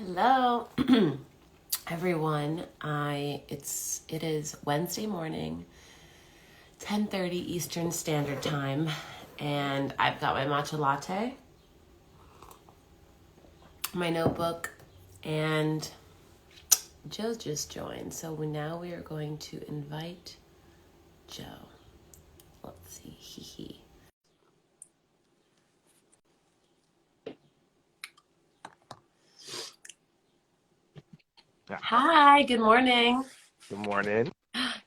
Hello, everyone. It is Wednesday morning, 10:30 Eastern Standard Time, and I've got my matcha latte, my notebook, and Joe just joined. So now we are going to invite Joe. Let's see. Hee. Hi, good morning. Good morning.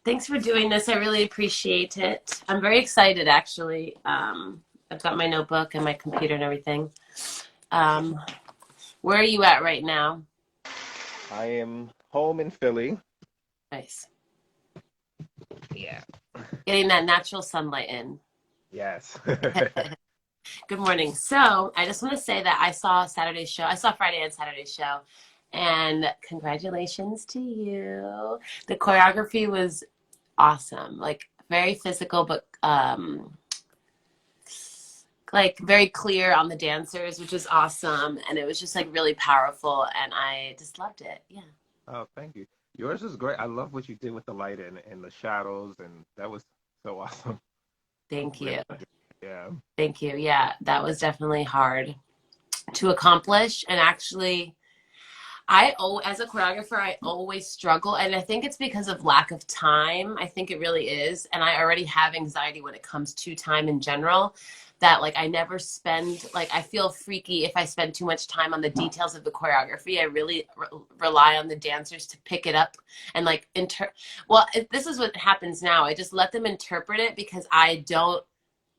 Thanks for doing this. I really appreciate it. I'm very excited, actually. I've got my notebook and my computer and everything. Um, where are you at right now? I am home in Philly. Nice. Yeah. Getting that natural sunlight in. Yes. Good morning. So I just want to say that I saw Saturday's show. I saw Friday and Saturday's show. And congratulations to you. The choreography was awesome. Like very physical, but like very clear on the dancers, which was awesome. And it was just like really powerful. And I just loved it. Yeah. Oh, thank you. Yours is great. I love what you did with the light and the shadows, and that was so awesome. Thank Really you. good. Yeah. Thank you. Yeah, that was definitely hard to accomplish. And actually, as a choreographer, I always struggle. And I think it's because of lack of time. I think it really is. And I already have anxiety when it comes to time in general, that like I never spend, like I feel freaky if I spend too much time on the details of the choreography. I really rely on the dancers to pick it up and like this is what happens now. I just let them interpret it because I don't,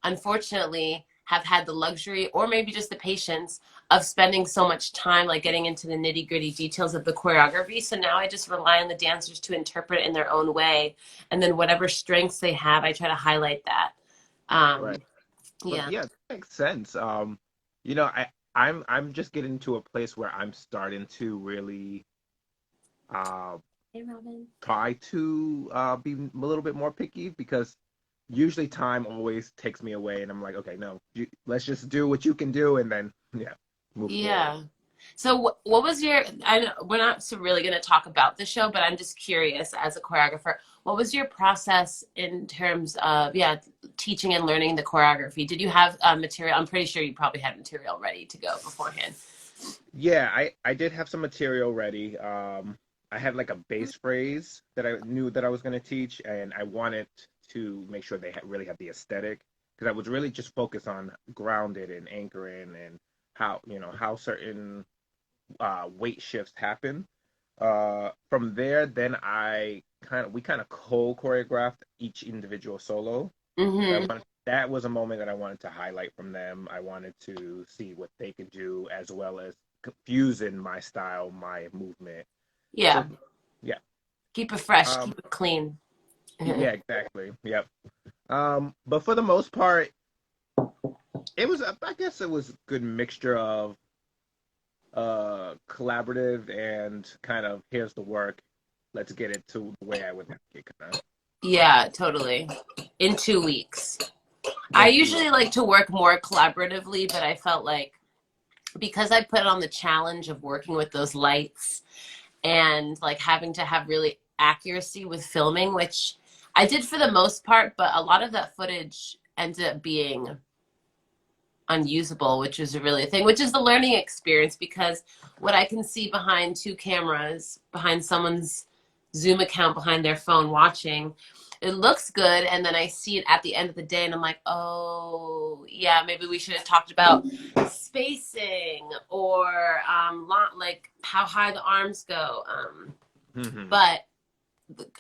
unfortunately, have had the luxury or maybe just the patience of spending so much time like getting into the nitty gritty details of the choreography. So now I just rely on the dancers to interpret it in their own way. And then whatever strengths they have, I try to highlight that. Right. But Yeah. yeah, that makes sense. I'm just getting to a place where I'm starting to really uh Hey, Robin. try to be a little bit more picky because usually time always takes me away, and I'm like, okay, no, let's just do what you can do, and then yeah, move forward. Yeah. So what was your, I know we're not so really going to talk about the show, but I'm just curious as a choreographer, what was your process in terms of, yeah, teaching and learning the choreography? Did you have material? I'm pretty sure you probably had material ready to go beforehand. Yeah, I did have some material ready. I had like a base phrase that I knew that I was going to teach, and I wanted to make sure they really had the aesthetic because I was really just focused on grounded and anchoring and how certain weight shifts happen. From there, then we kind of co-choreographed each individual solo. So Mm-hmm. that was a moment that I wanted to highlight from them. I wanted to see what they could do as well as confusing my style, my movement. Yeah. So yeah, Keep it fresh, um, keep it clean. yeah, exactly. Yep. But for the most part, it was I guess it was a good mixture of collaborative and kind of here's the work, let's get it to the way I would like it kind of Yeah, totally. In 2 weeks. I in 2 weeks. usually like to work more collaboratively, but I felt like because I put on the challenge of working with those lights and like having to have really accuracy with filming, which I did for the most part, but a lot of that footage ended up being unusable, which was really a thing, which is the learning experience because what I can see behind two cameras, behind someone's Zoom account, behind their phone watching, it looks good. And then I see it at the end of the day and I'm like, oh, yeah, maybe we should have talked about spacing or like how high the arms go. Hmm. But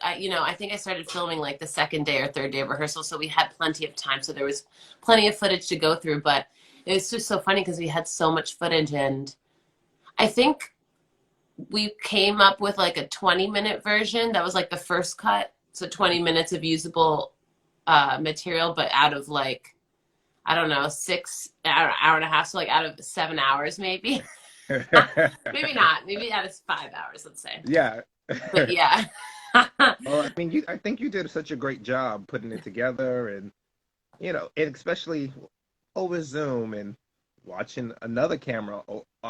I think I started filming like the second day or third day of rehearsal, so we had plenty of time. So there was plenty of footage to go through, but it was just so funny because we had so much footage, and I think we came up with like a 20-minute version that was like the first cut, so 20 minutes of usable material, but out of like I don't know, hour and a half, so like out of 7 hours maybe. Maybe not, maybe out of 5 hours, let's say. Yeah. But yeah. Well, I mean, I think you did such a great job putting it together, and and especially over Zoom, and watching another camera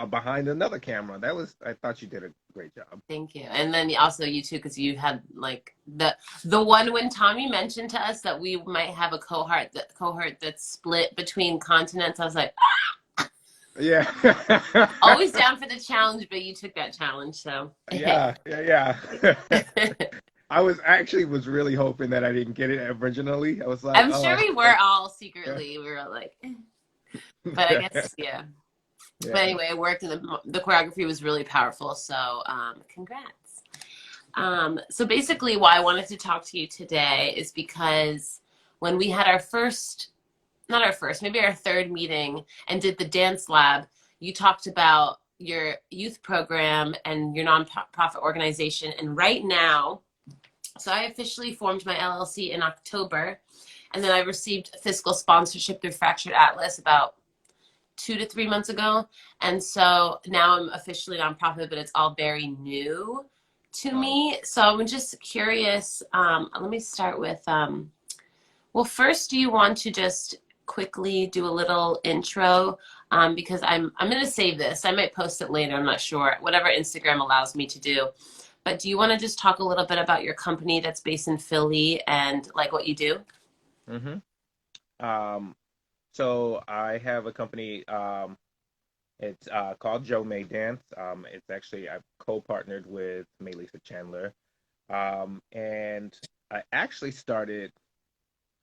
behind another camera. I thought you did a great job. Thank you. And then also you too, because you had like the one when Tommy mentioned to us that we might have a cohort that's split between continents. I was like, Yeah. always down for the challenge, but you took that challenge, so hey. Yeah. I was really hoping that I didn't get it originally. I was like, I'm oh, sure we were all yeah. secretly, we were like, but I guess, yeah. But Yeah. anyway, it worked, and the choreography was really powerful. So, congrats. So basically, why I wanted to talk to you today is because when we had our first, not our first, maybe our third meeting and did the dance lab, you talked about your youth program and your nonprofit organization. And right now, so I officially formed my LLC in October, and then I received fiscal sponsorship through Fractured Atlas about 2 to 3 months ago. And so now I'm officially nonprofit, but it's all very new to Wow. me. So I'm just curious. Let me start with, well, first, do you want to just quickly do a little intro? Because I'm going to save this. I might post it later. I'm not sure. Whatever Instagram allows me to do. But do you want to just talk a little bit about your company that's based in Philly and like what you do? hmm Um, so I have a company. It's called Jo-Me Dance. It's actually I've co-partnered with Melissa Chandler. And I actually started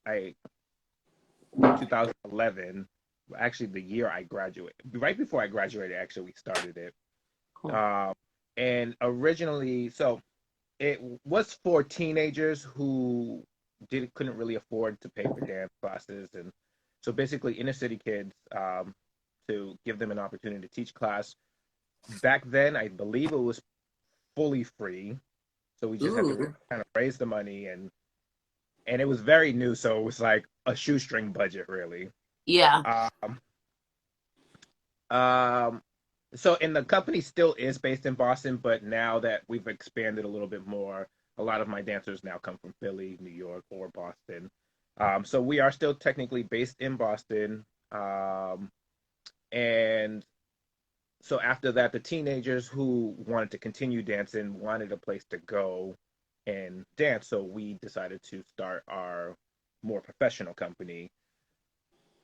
I in 2011. Actually, the year I graduated, right before I graduated, actually we started it. Cool. Um, and originally, so it was for teenagers who couldn't really afford to pay for dance classes, and so basically inner city kids, to give them an opportunity to teach class. Back then, I believe it was fully free, so we just had to Ooh. kind of raise the money, and it was very new, so it was like a shoestring budget, really. Yeah. Um, um, so, and the company still is based in Boston, but now that we've expanded a little bit more, a lot of my dancers now come from Philly, New York, or Boston. So we are still technically based in Boston. And so after that, the teenagers who wanted to continue dancing wanted a place to go and dance. So we decided to start our more professional company.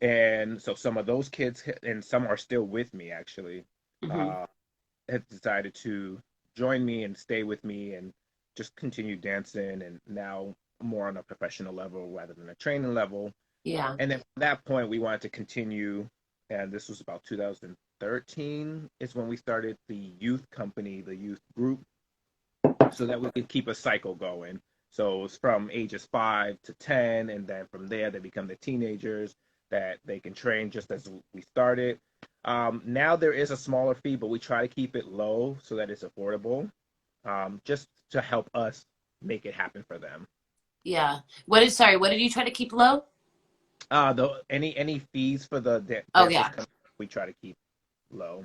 And so some of those kids, and some are still with me actually, Hmm. uh, have decided to join me and stay with me and just continue dancing, and now more on a professional level rather than a training level. Yeah. And then from that point, we wanted to continue, and this was about 2013 is when we started the youth company, the youth group, so that we could keep a cycle going. So it's from ages 5 to 10, and then from there they become the teenagers that they can train just as we started. Now there is a smaller fee, but we try to keep it low so that it's affordable, just to help us make it happen for them. Yeah. What did you try to keep low? The any fees for the Oh, dancers, yeah, we try to keep low.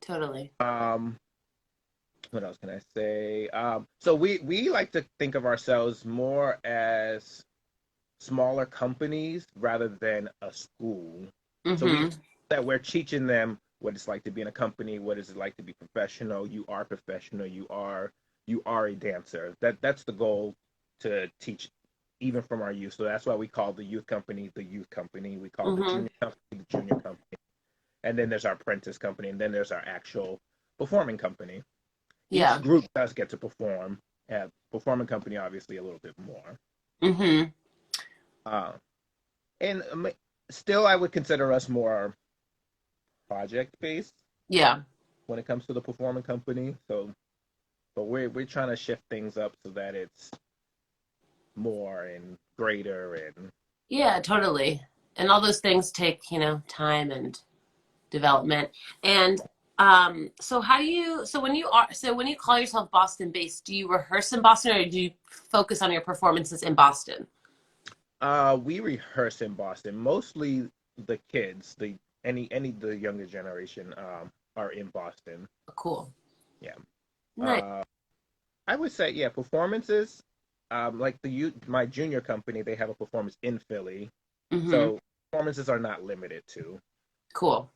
totally. Um, what else can I say? So we like to think of ourselves more as smaller companies rather than a school. So we Hmm. that we're teaching them what it's like to be in a company, what is it like to be professional. You are professional. You are a dancer. That's the goal, to teach even from our youth. So that's why we call the youth company the youth company. We call the Hmm. junior company the junior company. And then there's our apprentice company, and then there's our actual performing company. Each Yeah. group does get to perform. Performing company, obviously, a little bit more. Hmm. Uh, and still, I would consider us more project based Yeah. when it comes to the performing company. So, but we're trying to shift things up so that it's more and greater and Yeah, totally. And all those things take, time and development. And so how do you so when you call yourself Boston based, do you rehearse in Boston or do you focus on your performances in Boston? we rehearse in Boston. Mostly the kids, any the younger generation, are in Boston. Cool. Yeah. Nice. Uh, I would say, yeah, performances. Like my junior company, they have a performance in Philly, Hmm. so performances are not limited to. Cool.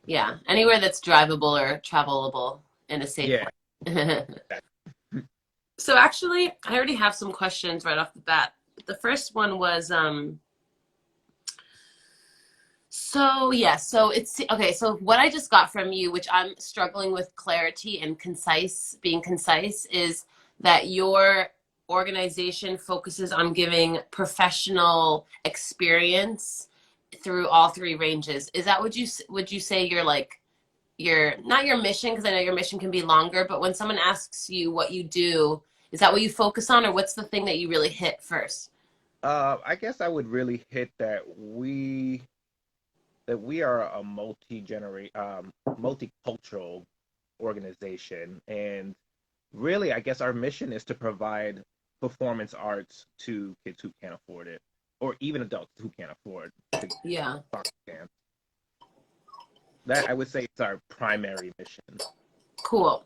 Yeah, anywhere that's drivable or travelable in a safe Yeah. way. That, So actually, I already have some questions right off the bat. The first one was so yeah, so it's okay. So what I just got from you, which I'm struggling with clarity and being concise, is that your organization focuses on giving professional experience through all three ranges. Is that would you say you're like your not your mission, because I know your mission can be longer, but when someone asks you what you do, is that what you focus on, or what's the thing that you really hit first? I guess I would really hit that we are a multicultural organization, and really, I guess our mission is to provide performance arts to kids who can't afford it, or even adults who can't afford to Yeah, dance. That I would say is our primary mission. cool.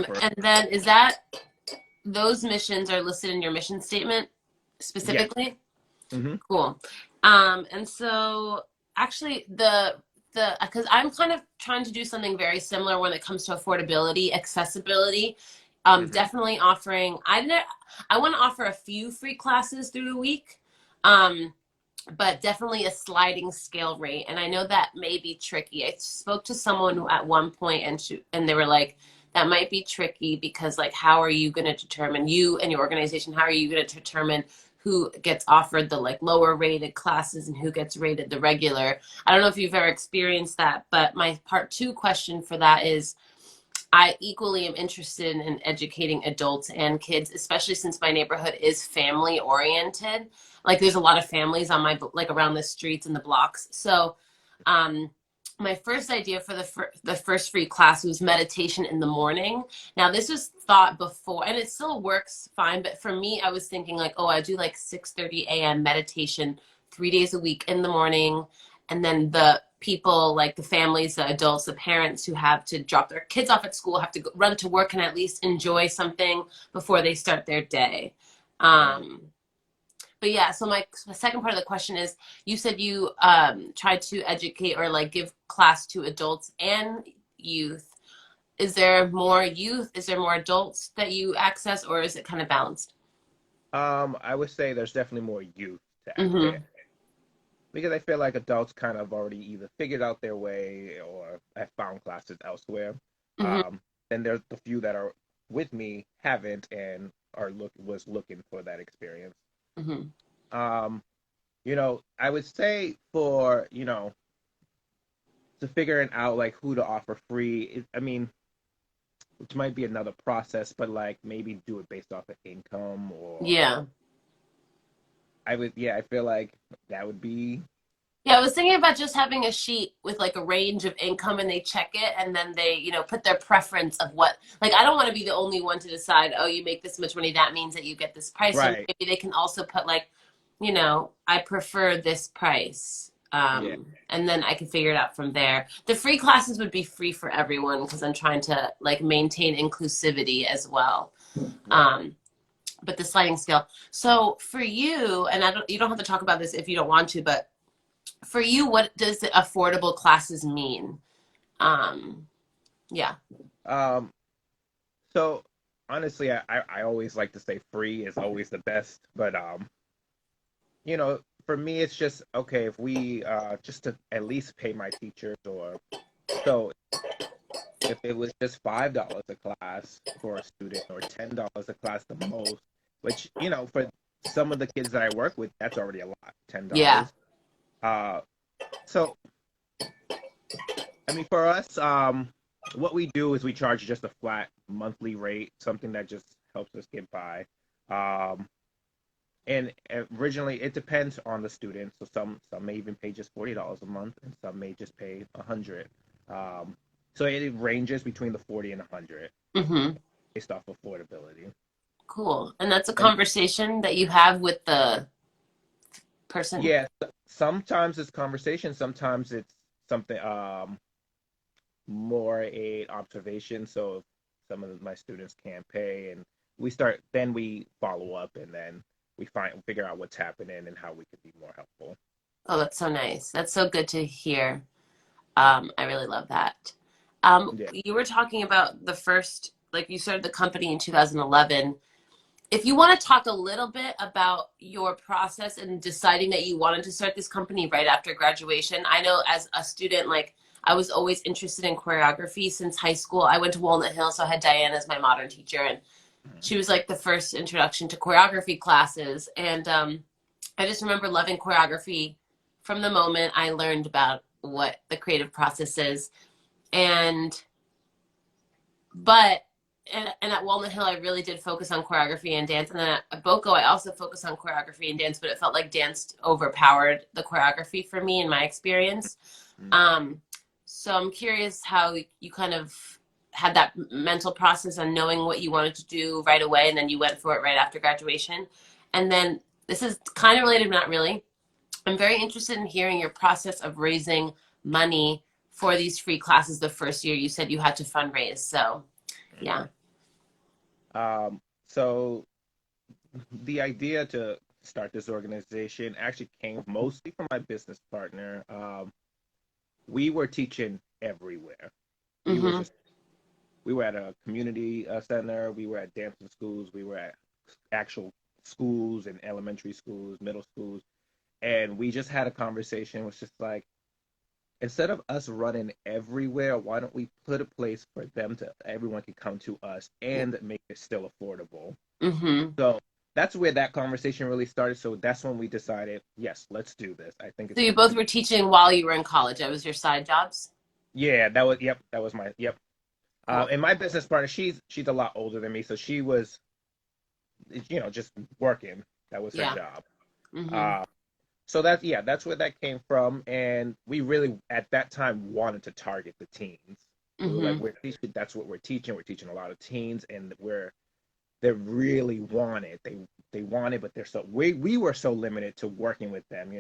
For And then is that those missions are listed in your mission statement Yes. specifically? Hmm. Cool. And so actually the because I'm kind of trying to do something very similar when it comes to affordability, accessibility. Hmm. Definitely offering. I want to offer a few free classes through the week. Um, but definitely a sliding scale rate. And I know that may be tricky. I spoke to someone at one point and they were like, that might be tricky because like, how are you going to determine, you and your organization, how are you going to determine who gets offered the like lower rated classes and who gets rated the regular? I don't know if you've ever experienced that, but my part two question for that is, I equally am interested in educating adults and kids, especially since my neighborhood is family oriented. Like there's a lot of families on my like around the streets and the blocks. So, um, my first idea for the first free class was meditation in the morning. Now this was thought before, and it still works fine. But for me, I was thinking like, oh, I do like 6:30 a.m. meditation 3 days a week in the morning, and then the people like the families, the adults, the parents who have to drop their kids off at school have to run to work and at least enjoy something before they start their day. Right. um but yeah, so my second part of the question is, you said you tried to educate or like give class to adults and youth. Is there more youth, is there more adults that you access, or is it kind of balanced? I would say there's definitely more youth to access Mm-hmm. because I feel like adults kind of already either figured out their way or have found classes elsewhere. Mm-hmm. Um, then there's the few that are with me haven't and was looking for that experience. Mm-hmm. Um, I would say for to figuring out like who to offer free. I mean, which might be another process, but like maybe do it based off of income or Yeah. I feel like that would be Yeah, I was thinking about just having a sheet with like a range of income and they check it and then they, put their preference of what, like, I don't want to be the only one to decide, oh, you make this much money, that means that you get this price. So right. maybe they can also put like, I prefer this price. Yeah. And then I can figure it out from there. The free classes would be free for everyone because I'm trying to like maintain inclusivity as well. Right. Um, but the sliding scale. So for you, and you don't have to talk about this if you don't want to, but for you, what does the affordable classes mean? Um, yeah. Um, so honestly, I always like to say free is always the best, but for me it's just okay if we just to at least pay my teachers or so if it was just $5 a class for a student or $10 a class the most, which for some of the kids that I work with, that's already a lot, Yeah. $10. Uh, so I mean, for us, what we do is we charge just a flat monthly rate, something that just helps us get by. Um, and originally, it depends on the student. So some may even pay just $40 a month, and some may just pay 100. Um, so it ranges between the 40 and 100 Hmm. based off affordability. Cool. And that's a And conversation that you have with the person. yeah, sometimes it's conversation, sometimes it's something more a observation. So if some of my students can't pay, and then we follow up, and then we figure out what's happening and how we could be more helpful. Oh, that's so nice. That's so good to hear. I really love that. Yeah. You were talking about the first, like you started the company in 2011. If you want to talk a little bit about your process in deciding that you wanted to start this company right after graduation. I know as a student, like I was always interested in choreography since high school. I went to Walnut Hill, so I had Diane as my modern teacher, and Mhm. she was like the first introduction to choreography classes. And I just remember loving choreography from the moment I learned about what the creative process is. And but and at Walnut Hill, I really did focus on choreography and dance. And then at Boko, I also focused on choreography and dance, but it felt like dance overpowered the choreography for me in my experience. Mhm. Um, so I'm curious how you kind of had that mental process on knowing what you wanted to do right away, and then you went for it right after graduation. And then this is kind of related, but not really. I'm very interested in hearing your process of raising money for these free classes the first year. You said you had to fundraise. So, yeah. So the idea to start this organization actually came mostly from my business partner. We were teaching everywhere. We were Mm-hmm. just we were at a community center. We were at dancing schools. We were at actual schools and elementary schools, middle schools, and we just had a conversation. It was just like, instead of us running everywhere, why don't we put a place for them to everyone can come to us Yeah. and make it still affordable? Mm-hmm. So that's where that conversation really started. So that's when we decided, yes, let's do this. I think So it's you going to both be, were teaching while you were in college. That was your side jobs? yeah, that was, yep, that was my, yep. Cool. And my business partner, she's a lot older than me, so she was, just working. That was her Yeah. job. Mm-hmm. Uh, so that's, yeah, that's where that came from. And we really at that time wanted to target the teens. We were like, Mm-hmm. we're teaching. That's what we're teaching. We're teaching a lot of teens, and they really want it. They want it, but they're so we were so limited to working with them.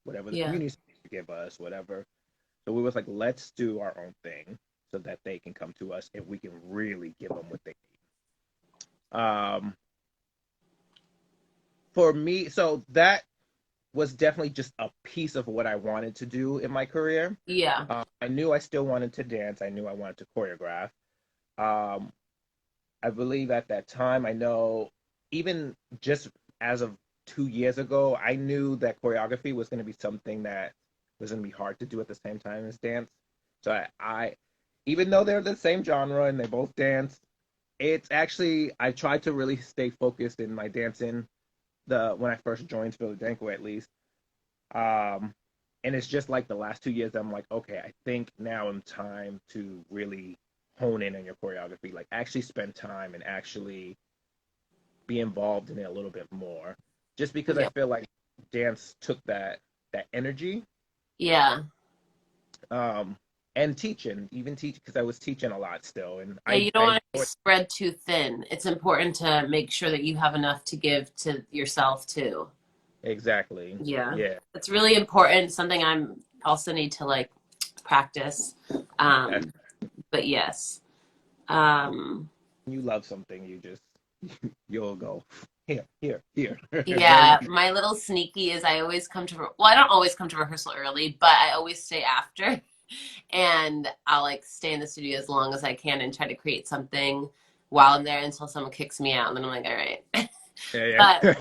Whatever the Yeah. community give us, whatever. So we was like, let's do our own thing so that they can come to us and we can really give them what they need. For me, so that was definitely just a piece of what I wanted to do in my career. Yeah. I knew I still wanted to dance. I knew I wanted to choreograph. Um, I believe at that time, I know even just as of 2 years ago, I knew that choreography was going to be something that was going to be hard to do at the same time as dance. So even though they're the same genre and they both dance, it's actually I tried to really stay focused in my dancing when I first joined Philadelphia at least. Um, and it's just like the last 2 years, I'm like, okay, I think now I'm time to really hone in on your choreography, like actually spend time and actually be involved in it a little bit more. Just because I Yeah. feel like dance took that energy, Yeah. um, and teaching, even teach because I was teaching a lot still, and Yeah. I You don't I want to be enjoyed spread too thin. It's important to make sure that you have enough to give to yourself too. exactly, Yeah. yeah. It's really important. Something I'm also need to like practice. That Um, but yes. Um, you love something, you just you'll go here, here, here. Very Yeah, my little sneaky is I always come to, well, I don't always come to rehearsal early, but I always stay after and I'll like stay in the studio as long as I can and try to create something while I'm there until someone kicks me out. And then I'm like, all right. yeah, But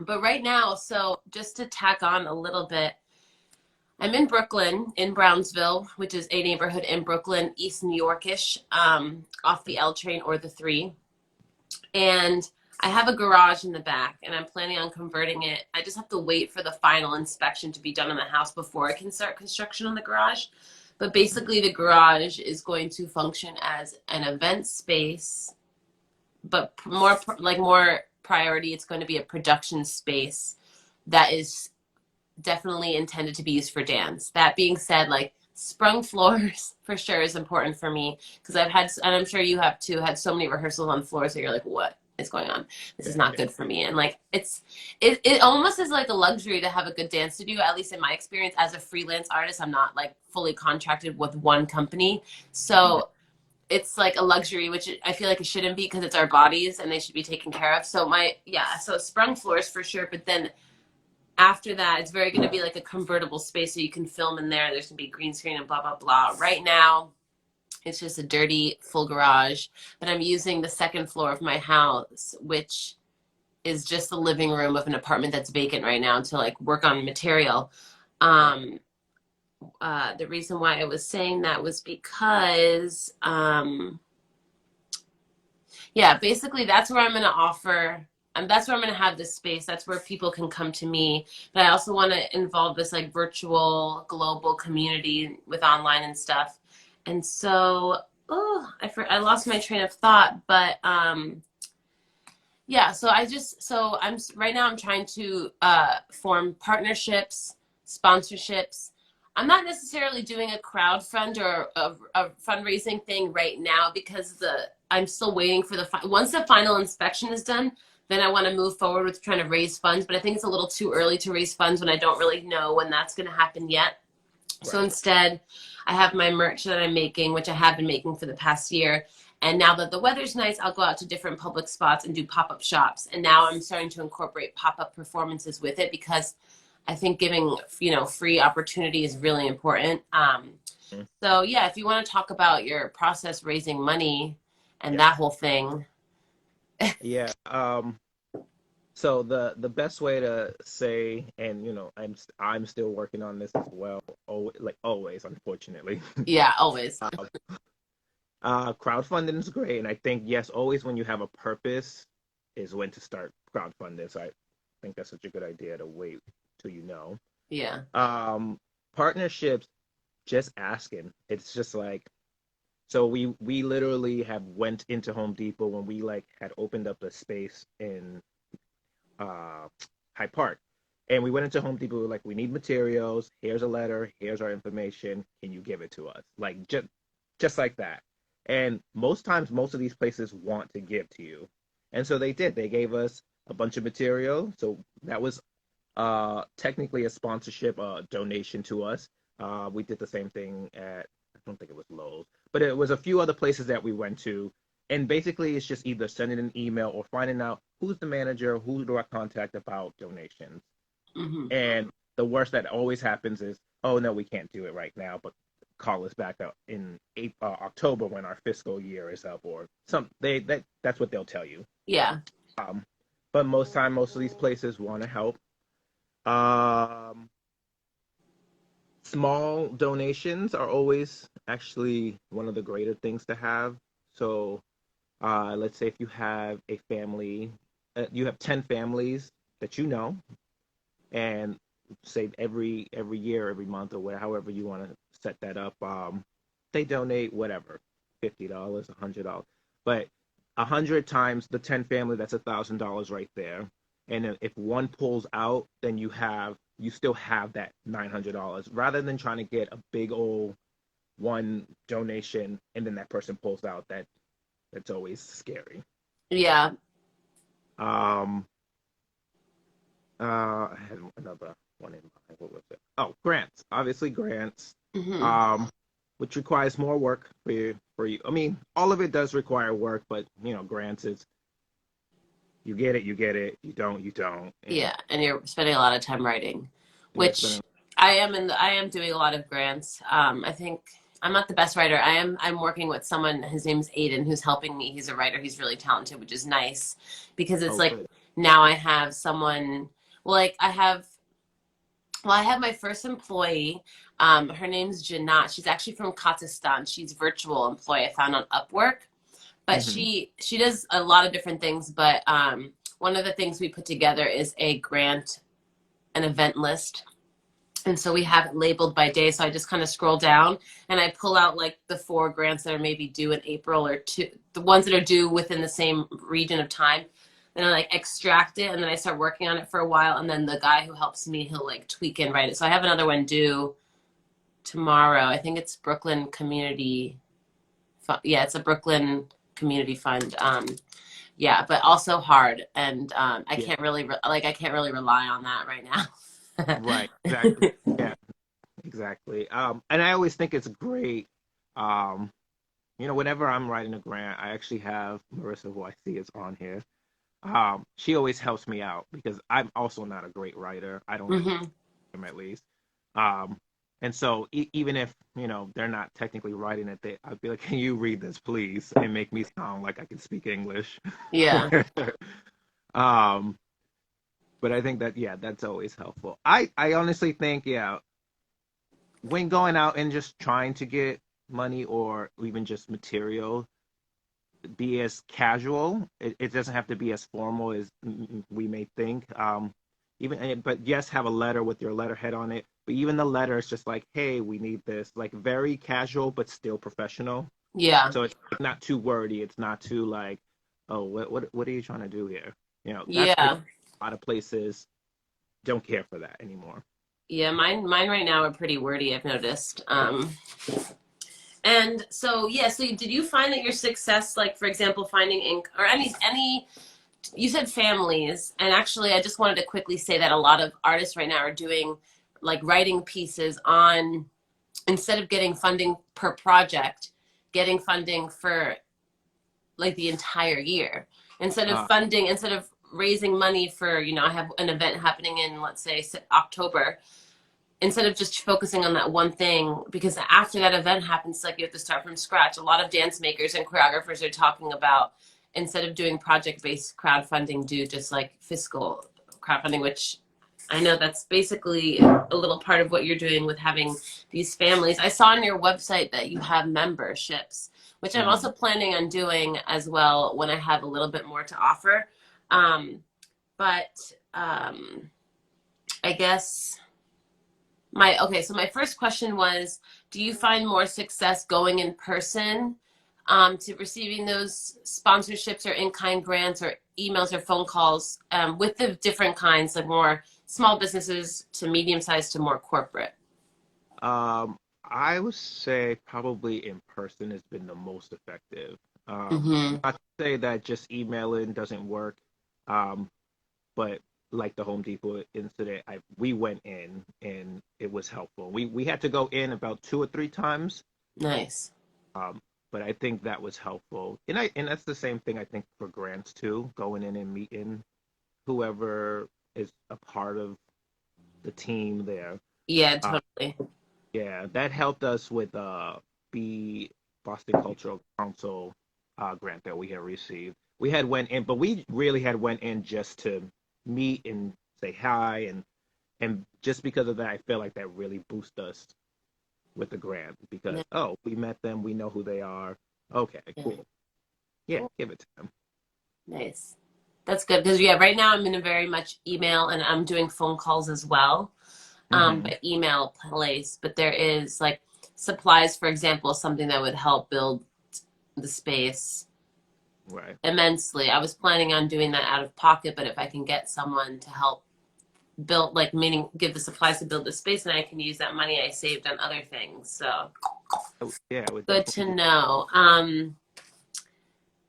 yeah. right now, so just to tack on a little bit, I'm in Brooklyn, in Brownsville, which is a neighborhood in Brooklyn, East New Yorkish, off the L train or the 3. And I have a garage in the back and I'm planning on converting it. I just have to wait for the final inspection to be done on the house before I can start construction on the garage. But basically, the garage is going to function as an event space, but more priority, it's going to be a production space that is definitely intended to be used for dance. That being said, like sprung floors for sure is important for me because I've had, and I'm sure you have too, had so many rehearsals on floors that you're like, what is going on? This is not good for me. And like, it almost is like a luxury to have a good dance studio, at least in my experience as a freelance artist. I'm not like fully contracted with one company. So it's like a luxury, which I feel like it shouldn't be because it's our bodies and they should be taken care of. So so sprung floors for sure. But then after that, it's very going to be like a convertible space so you can film in there. There's going to be green screen and blah, blah, blah. Right now, it's just a dirty full garage, but I'm using the second floor of my house, which is just the living room of an apartment that's vacant right now to like work on material. Right. Um, the reason why I was saying that was because, yeah, basically that's where I'm going to offer. And that's where I'm going to have this space. That's where people can come to me. But I also want to involve this like virtual global community with online and stuff. And so, I lost my train of thought. But yeah, so I'm right now I'm trying to form partnerships, sponsorships. I'm not necessarily doing a crowd fund or a fundraising thing right now because the I'm still waiting for once the final inspection is done, then I want to move forward with trying to raise funds. But I think it's a little too early to raise funds when I don't really know when that's going to happen yet. So Right. instead, I have my merch that I'm making, which I have been making for the past year. And now that the weather's nice, I'll go out to different public spots and do pop-up shops. And now I'm starting to incorporate pop-up performances with it because I think giving, free opportunity is really important. Mhm. So yeah, if you want to talk about your process raising money and Yeah. that whole thing. Yeah. So the best way to say, and I'm still working on this as well. Like always, unfortunately. Yeah, always. Um, Crowdfunding is great, and I think yes, always when you have a purpose is when to start crowdfunding. So I think that's such a good idea to wait till you know. Yeah. Um, Partnerships, just asking. It's just like so we literally have went into Home Depot when we like had opened up a space in uh Hyde Park. And we went into Home Depot, we were like, we need materials, here's a letter, here's our information, can you give it to us? Like just like that. And most times most of these places want to give to you. And so they did. They gave us a bunch of material. So that was technically a sponsorship donation to us. We did the same thing at I don't think it was Lowe's, but it was a few other places that we went to. And basically, it's just either sending an email or finding out who's the manager, who do I contact about donations. Hmm. And the worst that always happens is, oh no, we can't do it right now, but call us back up in October when our fiscal year is up, or that's what they'll tell you. Yeah. Um, but most of these places want to help. Um, Small donations are always actually one of the greater things to have. So, let's say if you have a family, you have 10 families that you know, and say every year, every month, or whatever, however you want to set that up, they donate whatever, $50, $100, but 100 times the 10 family, that's $1,000 right there. And if one pulls out, then you still have that $900 rather than trying to get a big old one donation and then that person pulls out. That's always scary. Yeah. Um, I had another one in mind. What was it? Oh, grants. Obviously, grants. Hmm. Um, which requires more work for you. I mean, all of it does require work, but grants is you get it, you get it. You don't, you don't. And Yeah, and you're spending a lot of time writing, you're which spending. I am doing a lot of grants. I think I'm not the best writer. I'm working with someone, his name's Aiden, who's helping me. He's a writer. He's really talented, which is nice because it's Oh, like good. now I have someone, well, like I have my first employee. Her name's Janat. She's actually from Kazakhstan. She's virtual employee I found on Upwork, but Hmm. she does a lot of different things. But one of the things we put together is a grant, an event list. And so we have it labeled by day. So I just kind of scroll down and I pull out like the four grants that are maybe due in April, or two, the ones that are due within the same region of time. Then I like extract it and then I start working on it for a while. And then the guy who helps me, he'll like tweak and write it. So I have another one due tomorrow. I think it's Brooklyn Community. Yeah, it's a Brooklyn Community Fund. Yeah, but also hard. And Yeah. I can't really rely on that right Right. Exactly. now. Yeah. Exactly. And I always think it's great. Whenever I'm writing a grant, I actually have Marissa, who I see is on here. She always helps me out because I'm also not a great writer. I don't Hmm. am at least. Um, and so even if they're not technically writing it, I'd be like, "Can you read this, please, and make me sound like I can speak English?" Yeah. um, but I think that that's always helpful. I honestly think when going out and just trying to get money or even just material, be as casual. It doesn't have to be as formal as we may think. But yes, have a letter with your letterhead on it. But even the letter is just like, hey, we need this, like very casual but still professional. Yeah. So it's like not too wordy. It's not too like, oh, what are you trying to do here? That's I Yeah. a lot of places don't care for that anymore. Yeah. Mine right now are pretty wordy, I've noticed. And so, yeah, so did you find that your success, like, for example, finding ink or any, you said families, and actually, I just wanted to quickly say that a lot of artists right now are doing like writing pieces on, instead of getting funding per project, getting funding for like the entire year. Uh, Instead of raising money for, I have an event happening in, let's say, October, instead of just focusing on that one thing, because after that event happens, like you have to start from scratch. A lot of dance makers and choreographers are talking about, instead of doing project-based crowdfunding, do just like fiscal crowdfunding, which I know that's basically a little part of what you're doing with having these families. I saw on your website that you have memberships, which I'm mhm. also planning on doing as well when I have a little bit more to offer. Um, but I guess so my first question was, do you find more success going in person, to receiving those sponsorships or in-kind grants or emails or phone calls, with the different kinds, like more small businesses to medium-sized to more corporate? I would say probably in person has been the most effective. Mm-hmm. Not to say that just emailing doesn't work, um, but like the Home Depot incident, we went in and it was helpful. We had to go in about 2 or 3 times, Nice. um, but I think that was helpful. And that's the same thing I think for grants too, going in and meeting whoever is a part of the team there. Yeah, Uh, totally. Yeah, that helped us with the Boston Cultural Council grant that we had received. We had went in, but we really had went in just to meet and say hi, and just because of that, I feel like that really boosted us with the grant because we met them, we know who they are. Okay, cool. Yeah, Cool. give it to them. Nice. That's good because, yeah, right now I'm in a very much email, and I'm doing phone calls as well, Hmm. by email place. But there is like supplies, for example, something that would help build the space Right. immensely. I was planning on doing that out of pocket, but if I can get someone to help build, like, meaning give the supplies to build the space, and I can use that money I saved on other things. So Yeah, I would good definitely to do. know.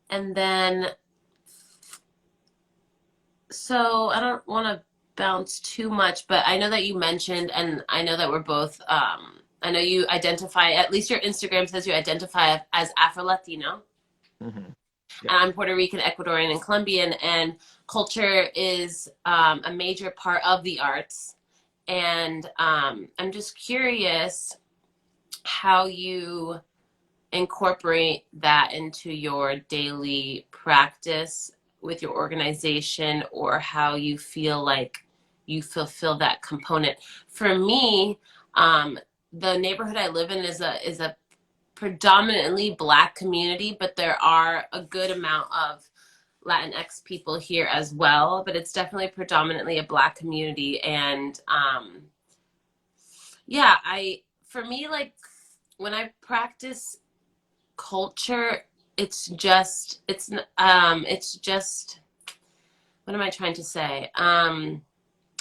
And then, so I don't want to bounce too much, but I know that you mentioned, and I know that we're both, I know you identify, at least your Instagram says you identify as Afro Latino. Hmm. And Yep. I'm Puerto Rican, Ecuadorian, and Colombian, and culture is, a major part of the arts. And I'm just curious how you incorporate that into your daily practice with your organization, or how you feel like you fulfill that component. For me, the neighborhood I live in is a predominantly Black community, but there are a good amount of Latinx people here as well. But it's definitely predominantly a Black community, and yeah, for me, like, when I practice culture, it's just, what am I trying to say?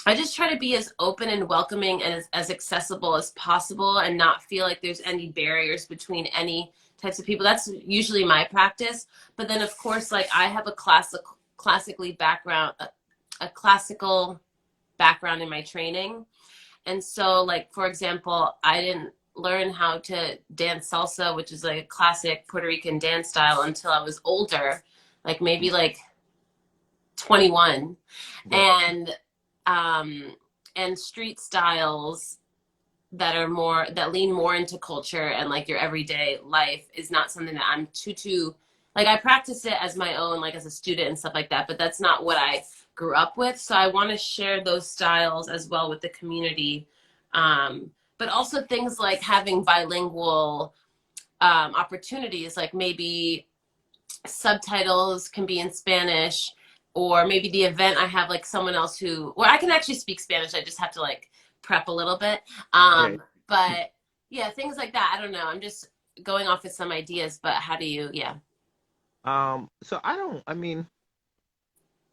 I just try to be as open and welcoming and as accessible as possible, and not feel like there's any barriers between any types of people. That's usually my practice. But then, of course, like, I have a classical background in my training. And so, like, for example, I didn't learn how to dance salsa, which is like a classic Puerto Rican dance style, until I was older, like maybe like 21. But And um and street styles that lean more into culture and like your everyday life is not something that I'm too like. I practice it as my own, like as a student and stuff like that, but that's not what I grew up with. So I want to share those styles as well with the community. But also things like having bilingual opportunities, like maybe subtitles can be in Spanish, or maybe the event I have like someone else who, well, I can actually speak Spanish. I just have to like prep a little bit. yeah. But yeah, things like that. I don't know. I'm just going off with some ideas, but how do you, yeah. So I don't, I mean,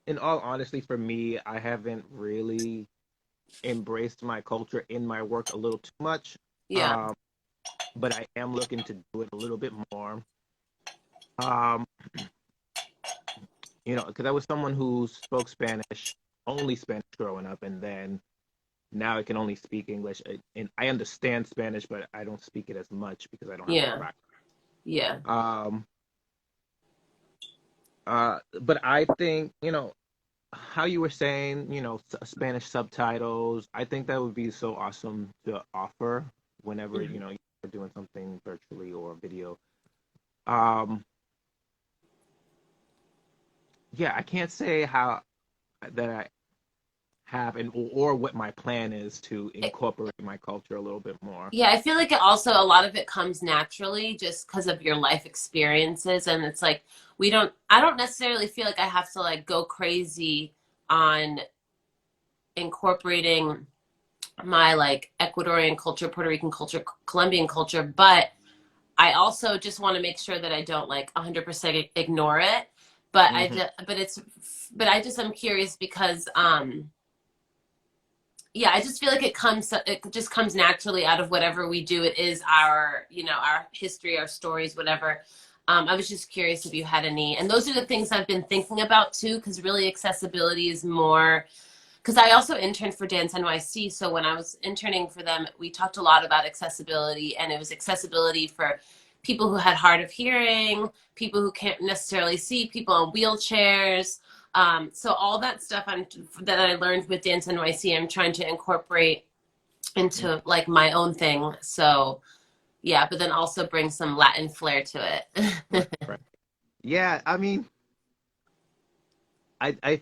in all honesty, for me, I haven't really embraced my culture in my work a little too much. Yeah. Um, but I am looking to do it a little bit more. Um, because I was someone who spoke Spanish, only Spanish growing up, and then now I can only speak English. And I understand Spanish, but I don't speak it as much because I don't have the Yeah. practice. Yeah. Um, but I think, how you were saying, Spanish subtitles, I think that would be so awesome to offer whenever, Mhm. you're doing something virtually or video. Um, yeah, I can't say how that I have and or what my plan is to incorporate my culture a little bit more. Yeah, I feel like it also, a lot of it comes naturally just because of your life experiences. And it's like, I don't necessarily feel like I have to like go crazy on incorporating my like Ecuadorian culture, Puerto Rican culture, Colombian culture, but I also just want to make sure that I don't like 100% ignore it. But Hmm. but I just am curious because yeah, I just feel like it just comes naturally out of whatever we do. It is our, our history, our stories, whatever. I was just curious if you had any, and those are the things I've been thinking about too, because really accessibility is more, because I also interned for Dance NYC. So when I was interning for them, we talked a lot about accessibility, and it was accessibility for people who had hard of hearing, people who can't necessarily see, people in wheelchairs. So all that stuff that I learned with Dance NYC, I'm trying to incorporate into like my own thing. So yeah, but then also bring some Latin flair to Right, it. right. Yeah, I mean,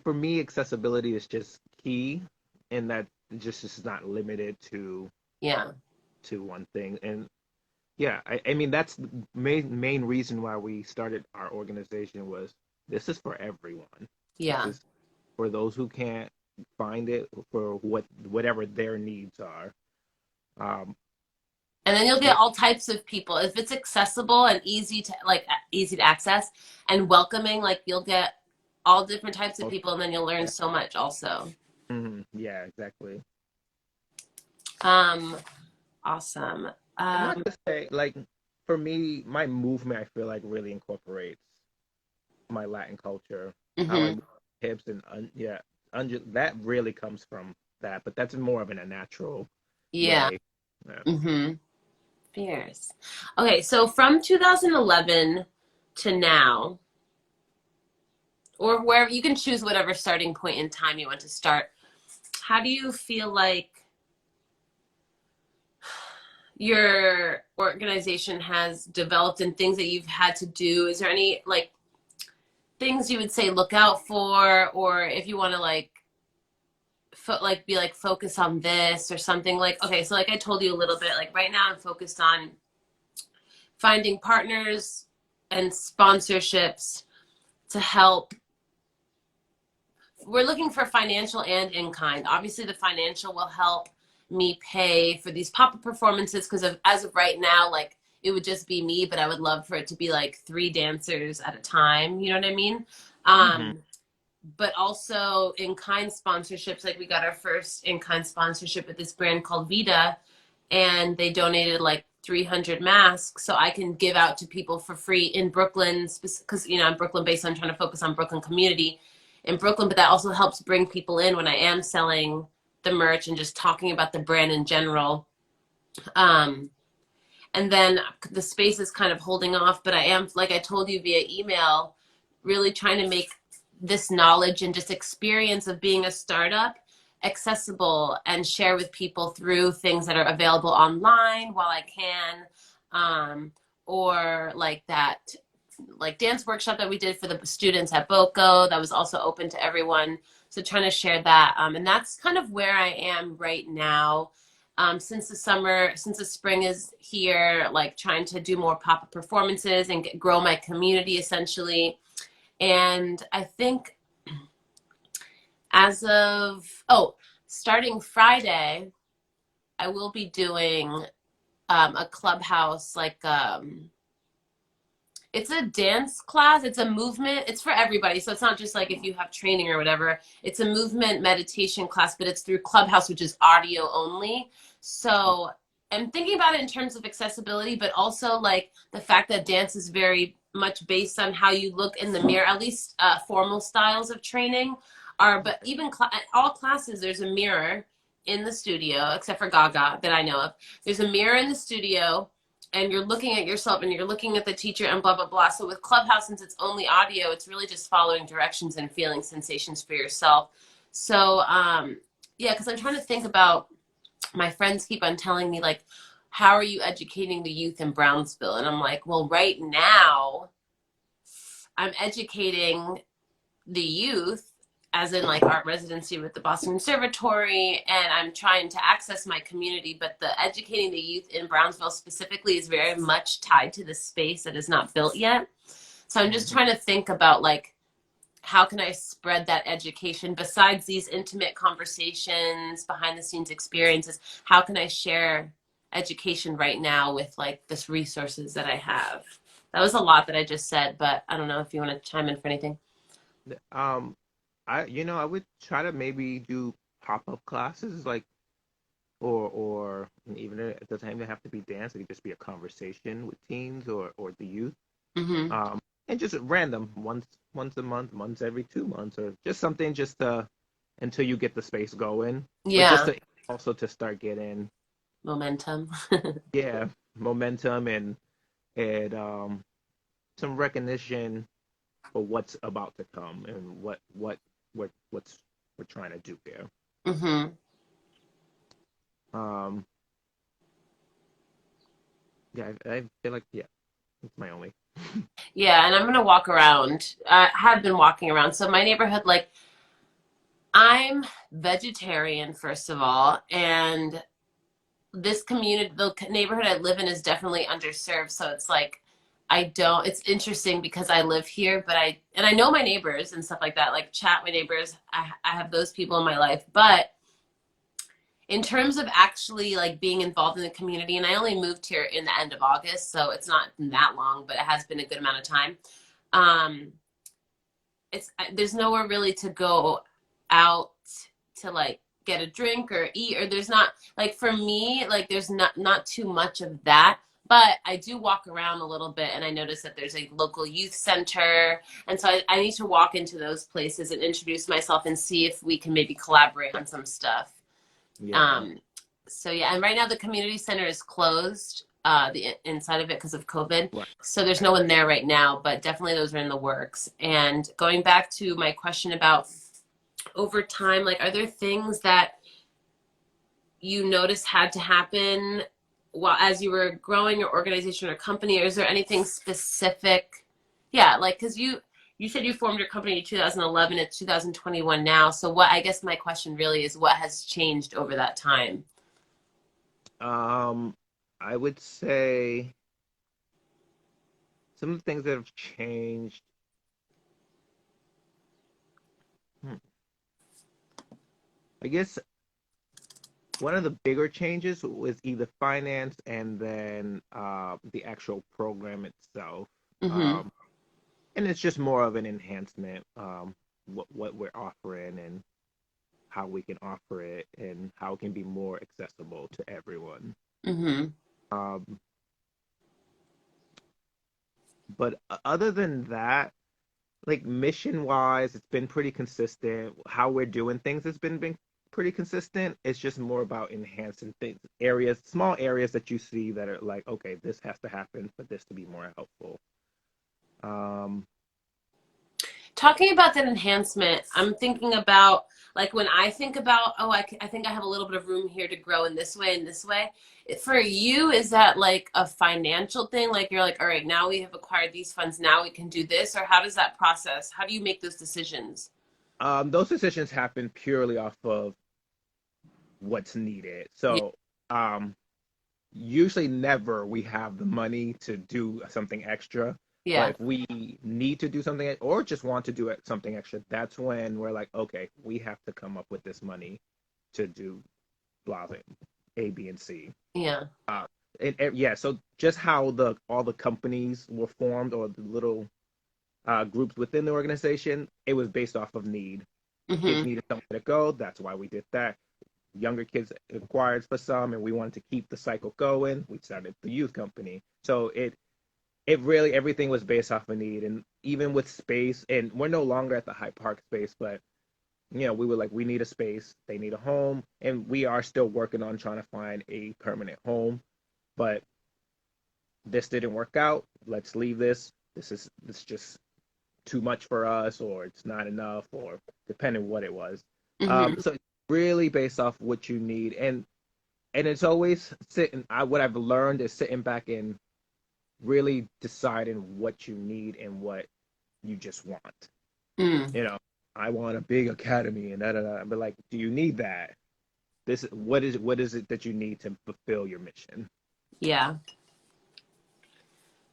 for me, accessibility is just key, and that just is not limited Yeah, to one thing. And yeah, I mean that's the main reason why we started our organization was this is for everyone. This yeah. is for those who can't find it for whatever their needs are. Um, And then you'll get but all types of people. If it's accessible and easy to access and welcoming, like you'll get all different types of people, and then you'll learn yeah, so much also. yeah, exactly. Um, awesome. And not Um, to say like for me, my movement I feel like really incorporates my Latin culture, how I mhm. move hips and yeah, that really comes from that, but that's more of in a natural Yeah. way. Yeah. Mhm. Fierce. Okay, so from 2011 to now, or wherever you can choose whatever starting point in time you want to start, how do you feel like your organization has developed and things that you've had to do? Is there any like things you would say look out for, or if you want to like like be like focus on this or something? Like, okay, so like I told you a little bit, like right now I'm focused on finding partners and sponsorships to help. We're looking for financial and in kind. Obviously the financial will help me pay for these pop-up performances, because as of right now, like it would just be me, but I would love for it to be like 3 dancers at a time, you know what I mean? Hmm. um but also in kind sponsorships. Like we got our first in kind sponsorship with this brand called Vita, and they donated like 300 masks so I can give out to people for free in Brooklyn, because I'm Brooklyn based. So I'm trying to focus on Brooklyn community in Brooklyn, but that also helps bring people in when I am selling the merch and just talking about the brand in general. Um, and then the space is kind of holding off, but I am, like I told you via email, really trying to make this knowledge and just experience of being a startup accessible and share with people through things that are available online while I can, or like that like dance workshop that we did for the students at Boko that was also open to everyone. So trying to share that, and that's kind of where I am right now. Since the summer, since the spring is here, like trying to do more pop-up performances and grow my community essentially. And I think as of, starting Friday, I will be doing a clubhouse, like, it's a dance class. It's a movement. It's for everybody. So it's not just like if you have training or whatever. It's a movement meditation class, but it's through Clubhouse, which is audio only. So I'm thinking about it in terms of accessibility, but also like the fact that dance is very much based on how you look in the mirror. At least formal styles of training are, but even all classes, there's a mirror in the studio, except for Gaga that I know of. There's a mirror in the studio and you're looking at yourself and you're looking at the teacher and blah, blah, blah. So with Clubhouse, since it's only audio, it's really just following directions and feeling sensations for yourself. So, yeah, because I'm trying to think about, my friends keep on telling me, like, how are you educating the youth in Brownsville? And I'm like, well, right now, I'm educating the youth as in like art residency with the Boston Conservatory, and I'm trying to access my community, but the educating the youth in Brownsville specifically is very much tied to the space that is not built yet. So I'm just trying to think about like, how can I spread that education besides these intimate conversations, behind the scenes experiences? How can I share education right now with like this resources that I have? That was a lot that I just said, but I don't know if you want to chime in for anything. Um, I would try to maybe do pop-up classes, like, or even it doesn't even have to be dance. It could just be a conversation with teens or the youth. Mm-hmm. And just random, once a month, once every 2 months, or just something just to until you get the space going, but just Yeah. to also to start getting, Momentum. yeah, momentum and some recognition for what's about to come and what's we're trying to do there. Mm-hmm. Um, yeah, I feel like, yeah, it's my only. Yeah, and I'm gonna walk around. I have been walking around. So my neighborhood, like, I'm vegetarian, first of all, and this community, the neighborhood I live in is definitely underserved. So it's like, I don't, it's interesting because I live here, but and I know my neighbors and stuff like that, like chat my neighbors. I have those people in my life, but in terms of actually like being involved in the community, and I only moved here in the end of August, so it's not that long, but it has been a good amount of time. Um, it's there's nowhere really to go out to like get a drink or eat, or there's not like, for me, like there's not too much of that. But I do walk around a little bit and I notice that there's a local youth center. And so I need to walk into those places and introduce myself and see if we can maybe collaborate on some stuff. Yeah, Um, so yeah, and right now the community center is closed, the inside of it because of COVID. right, So there's no right. one there right now, but definitely those are in the works. And going back to my question about over time, like, are there things that you noticed had to happen while as you were growing your organization or company, or is there anything specific? Yeah, like, because you said you formed your company in 2011, it's 2021 now. So what, I guess my question really is, what has changed over that time? Um, I would say some of the things that have changed. Hmm, I guess one of the bigger changes was either finance and then the actual program itself. Mm-hmm. Um, and it's just more of an enhancement, what we're offering and how we can offer it and how it can be more accessible to everyone. Mm-hmm. Um, but other than that, like mission wise, it's been pretty consistent. How we're doing things has been pretty consistent. It's just more about enhancing things, areas, small areas that you see that are like, okay, this has to happen for this to be more helpful. Um, Talking about that enhancement, I'm thinking about like when I think about, oh, I think I have a little bit of room here to grow in this way and this way. For you, is that like a financial thing? Like you're like, all right, now we have acquired these funds, now we can do this, or how does that process? How do you make those decisions? Those decisions happen purely off of what's needed. Yeah, So, um, usually never we have the money to do something extra. But yeah. if we need to do something or just want to do something extra, that's when we're like, okay, we have to come up with this money to do blah, blah, A, B, and C. Yeah. Uh, and yeah, so just how the all the companies were formed or the little groups within the organization, it was based off of need. Kids Hmm. needed somewhere to go. That's why we did that. Younger kids acquired for some, and we wanted to keep the cycle going. We started the youth company. So it really everything was based off of need, and even with space, and we're no longer at the Hyde Park space, but we were like, we need a space, they need a home, and we are still working on trying to find a permanent home. But this didn't work out. Let's leave this. This just too much for us, or it's not enough, or depending what it was. Hmm. So it's really based off what you need, and it's always sitting. What I've learned is sitting back and really deciding what you need and what you just want. Mm. You know, I want a big academy and da da da. But like, do you need that? What is it that you need to fulfill your mission? Yeah.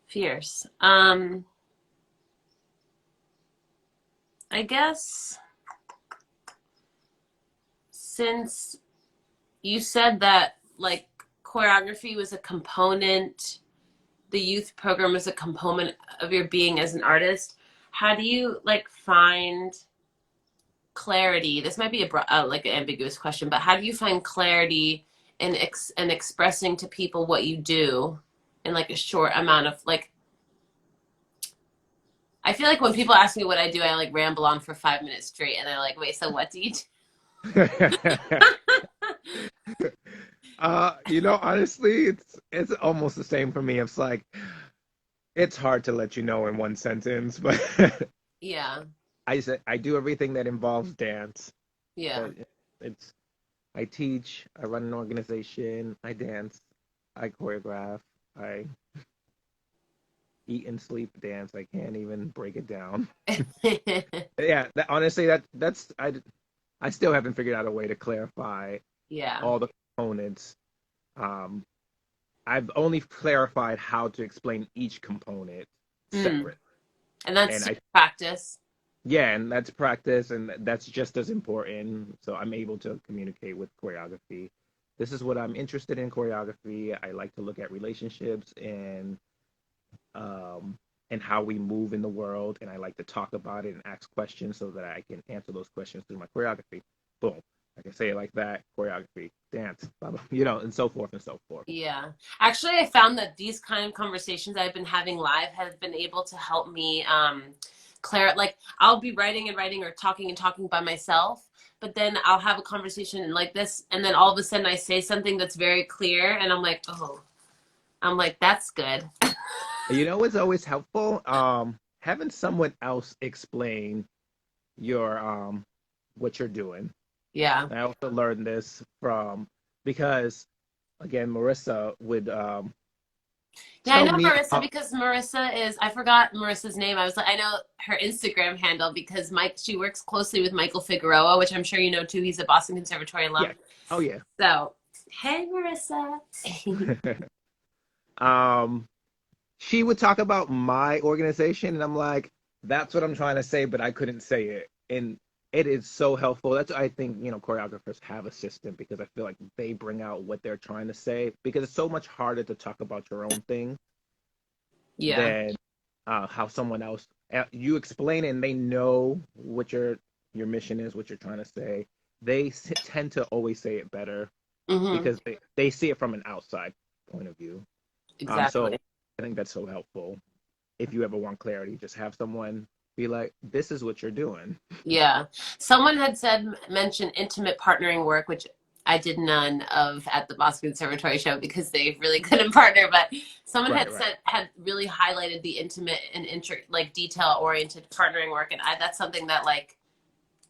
Fierce. I guess since you said that like choreography was a component, the youth program was a component of your being as an artist, how do you like find clarity? This might be like an ambiguous question, but how do you find clarity in expressing to people what you do in like a short amount of like, I feel like when people ask me what I do, I like ramble on for 5 minutes straight and they're like, wait, so what do you Honestly, it's almost the same for me. It's like it's hard to let you know in one sentence, but Yeah. I do everything that involves dance. Yeah. But it's I teach, I run an organization, I dance, I choreograph, I eat and sleep dance. I can't even break it down. Yeah, honestly, I still haven't figured out a way to clarify Yeah. all the components. Um, I've only clarified how to explain each component Mm. separate, And that's and through practice. yeah, and that's practice, and that's just as important. So I'm able to communicate with choreography. This is what I'm interested in choreography. I like to look at relationships um, and how we move in the world, and I like to talk about it and ask questions so that I can answer those questions through my choreography. Boom. I can say it like that, choreography, dance, blah, blah, and so forth and so forth. Yeah. Actually, I found that these kind of conversations I've been having live have been able to help me like I'll be writing and writing or talking and talking by myself, but then I'll have a conversation like this and then all of a sudden I say something that's very clear and I'm like, "Oh, I'm like that's good." What's always helpful? Having someone else explain your what you're doing. Yeah. I also learned this from because again, Marissa would Yeah, I tell know me Marissa because Marissa is, I forgot Marissa's name. I was like, I know her Instagram handle because she works closely with Michael Figueroa, which I'm sure you know too. He's a Boston Conservatory yeah, alum. oh yeah. So, hey, Marissa. um, she would talk about my organization, and I'm like, that's what I'm trying to say, but I couldn't say it, and it is so helpful. That's why I think choreographers have a system because I feel like they bring out what they're trying to say because it's so much harder to talk about your own thing Yeah. than how someone else you explain it and they know what your mission is, what you're trying to say. They tend to always say it better Hmm. because they see it from an outside point of view. So Exactly. I think that's so helpful. If you ever want clarity, just have someone be like, "This is what you're doing." Yeah. Someone had mentioned intimate partnering work, which I did none of at the Boston Conservatory show because they really couldn't partner. But someone Right, had right. had really highlighted the intimate and like detail oriented partnering work, and that's something that like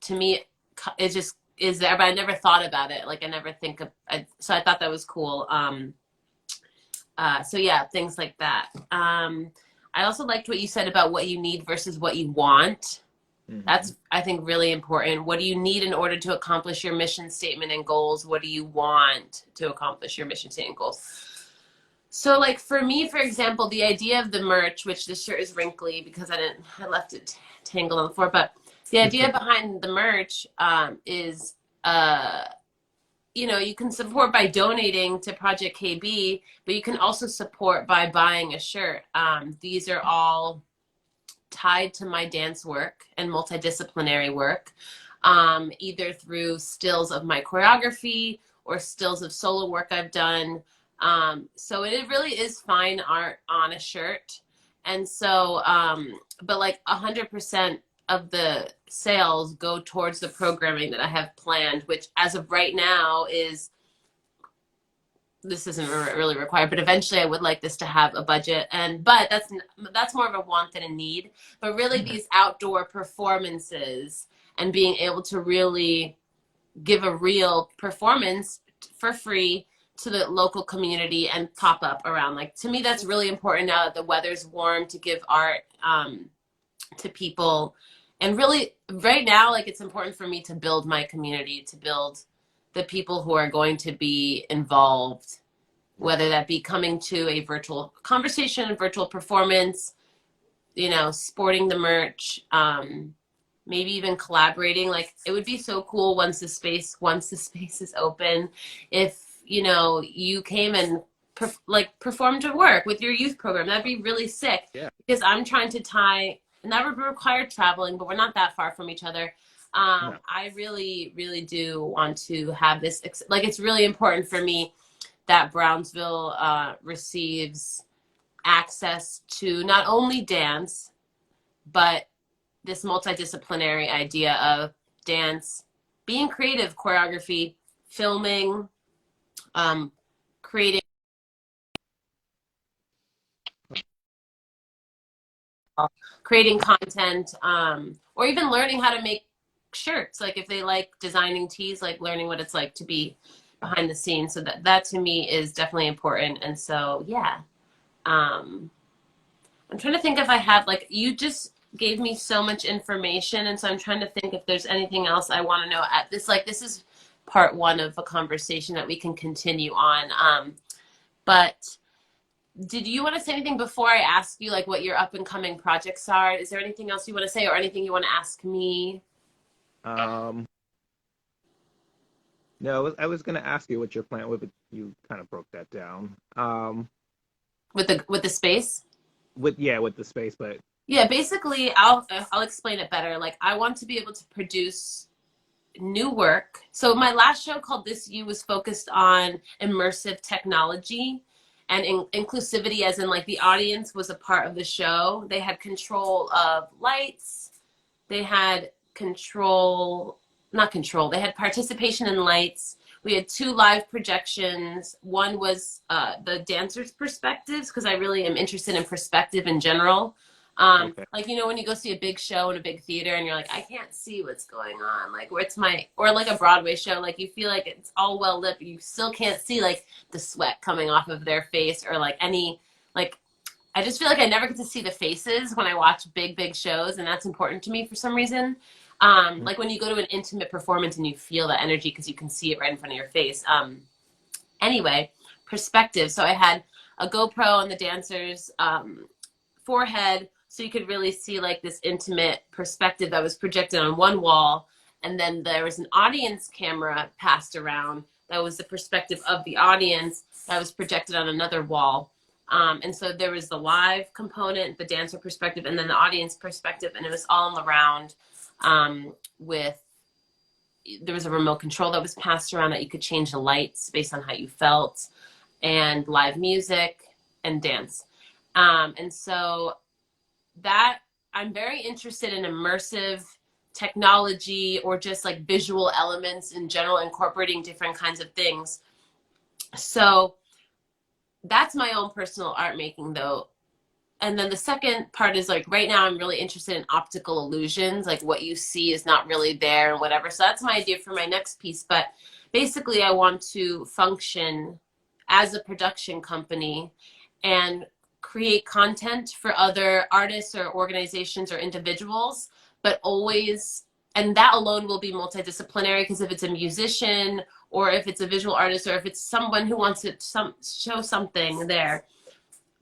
to me it just is there. But I never thought about it. Like I never think of. So I thought that was cool. So yeah, things like that. I also liked what you said about what you need versus what you want. Hmm. That's, I think, really important. What do you need in order to accomplish your mission statement and goals? What do you want to accomplish your mission statement and goals? So, like for me, for example, the idea of the merch, which this shirt is wrinkly because I left it tangled on the floor, but the idea behind the merch is, you can support by donating to Project.KB, but you can also support by buying a shirt. These are all tied to my dance work and multidisciplinary work, either through stills of my choreography or stills of solo work I've done. So it really is fine art on a shirt. And so, but like 100% of the sales go towards the programming that I have planned, which as of right now is, this isn't really required, but eventually I would like this to have a budget. But that's more of a want than a need. But really, these outdoor performances and being able to really give a real performance for free to the local community and pop up around. Like to me, that's really important now that the weather's warm, to give art to people. And really, right now, like it's important for me to build my community, to build the people who are going to be involved, whether that be coming to a virtual conversation, a virtual performance, sporting the merch, maybe even collaborating. Like it would be so cool once the space is open, if you came and performed a work with your youth program. That'd be really sick. Yeah. Because I'm trying to tie, and that would require traveling, but we're not that far from each other. No. I really, really do want to have this. Like, it's really important for me that Brownsville receives access to not only dance, but this multidisciplinary idea of dance, being creative, choreography, filming, creating content, or even learning how to make shirts. Like if they like designing tees, like learning what it's like to be behind the scenes. So that to me is definitely important. And so yeah, um, I'm trying to think if I have, like, you just gave me so much information, and so I'm trying to think if there's anything else I want to know at this. Like, this is part one of a conversation that we can continue on. But did you want to say anything before I ask you, like, what your up and coming projects are? Is there anything else you want to say, or anything you want to ask me? Um, no, I was gonna ask you what your plan was, but you kind of broke that down. With the space? With the space, but Yeah, basically, I'll explain it better. Like, I want to be able to produce new work. So my last show called This You was focused on immersive technology and inclusivity, as in like the audience was a part of the show. They had control of lights. They had not control. They had participation in lights. We had 2 live projections. One was the dancers' perspectives, because I really am interested in perspective in general. okay. Like, when you go see a big show in a big theater and you're like, I can't see what's going on. Like, or like a Broadway show, like you feel like it's all well lit, but you still can't see like the sweat coming off of their face, or like like, I just feel like I never get to see the faces when I watch big shows, and that's important to me for some reason. Like when you go to an intimate performance and you feel that energy because you can see it right in front of your face. Anyway, perspective. So I had a GoPro on the dancer's forehead, so you could really see like this intimate perspective that was projected on one wall, and then there was an audience camera passed around that was the perspective of the audience that was projected on another wall. And so there was the live component, the dancer perspective, and then the audience perspective, and it was all around with, there was a remote control that was passed around that you could change the lights based on how you felt, and live music and dance. And so that, I'm very interested in immersive technology or just like visual elements in general, incorporating different kinds of things. So that's my own personal art making though. And then the second part is like right now I'm really interested in optical illusions, like what you see is not really there and whatever. So that's my idea for my next piece. But basically I want to function as a production company and create content for other artists or organizations or individuals, but always, and that alone will be multidisciplinary, because if it's a musician or if it's a visual artist or if it's someone who wants to show something there,